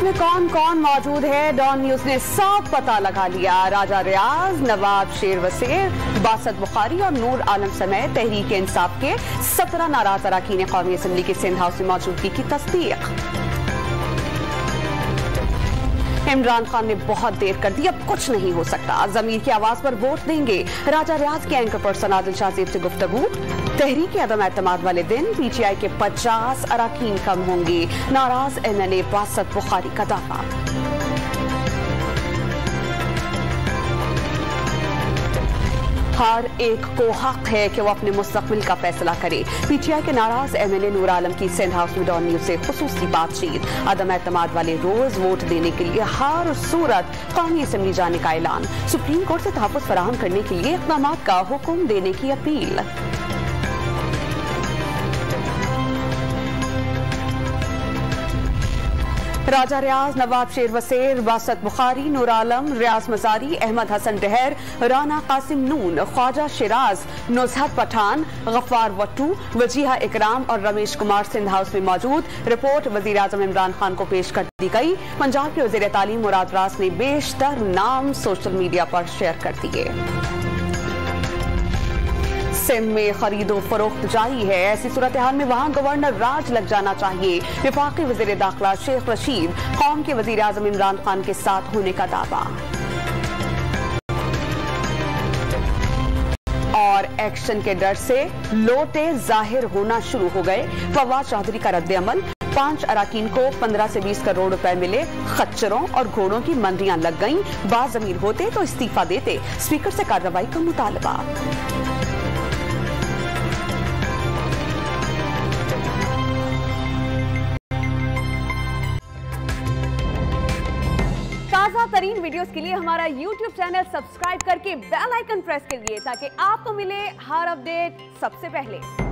में कौन कौन मौजूद है, डॉन न्यूज ने सब पता लगा लिया। राजा रियाज, नवाब शेर वसीर, बासत बुखारी और नूर आलम समेत तहरीक इंसाफ के 17 नाराज अरकान कौमी असम्बली की सिंध हाउस में मौजूदगी की तस्दीक। इमरान खान ने बहुत देर कर दी, अब कुछ नहीं हो सकता, जमीर की आवाज पर वोट देंगे। राजा रियाज के एंकर पर्सन आदिल शाजीब से गुफ्तगू। तहरीक अदम एतमाद वाले दिन पीटीआई के 50 अरकान कम होंगे, नाराज एमएनए बासत बुखारी का दावा। हर एक को हक है कि वो अपने मुस्तकबिल का फैसला करे। पीटीआई के नाराज एमएनए नूर आलम की सिंध हाउस में डॉन न्यूज से खुसूसी बातचीत। अदम एतमाद वाले रोज वोट देने के लिए हर सूरत कौमी असम्बली जाने का ऐलान। सुप्रीम कोर्ट से तहफ़्फ़ुज़ फराहम करने के लिए इक़दाम का हुक्म देने की अपील। राजा रियाज, नवाब शेर वसीर, बासत बुखारी, नूर आलम, रियाज मजारी, अहमद हसन डहर, राना कासिम नून, ख्वाजा शिराज, नुज़हत पठान, गफ्फार वट्टू, वजीहा इकराम और रमेश कुमार सिंध हाउस में मौजूद। रिपोर्ट वज़ीर आज़म इमरान खान को पेश कर दी गई। पंजाब के वज़ीर तालीम मुराद रास ने बेशतर नाम सोशल मीडिया पर शेयर कर दिए। सिंध में खरीदो फरोख्त जारी है, ऐसी सूरत हाल में वहां गवर्नर राज लग जाना चाहिए। विफाकी वज़ीर दाखिला शेख रशीद कौम के वज़ीर आज़म इमरान खान के साथ होने का दावा। और एक्शन के डर से लोटे जाहिर होना शुरू हो गए। फवाद चौधरी का रद्द अमल। 5 अरकान को 15 से 20 करोड़ रुपए मिले। खच्चरों और घोड़ों की मंडियां लग गईं। बाज़मीर होते तो इस्तीफा देते, स्पीकर से कार्रवाई का मुतालबा। ताज़ा तरीन वीडियोस के लिए हमारा YouTube चैनल सब्सक्राइब करके बेल आइकन प्रेस करिए ताकि आपको मिले हर अपडेट सबसे पहले।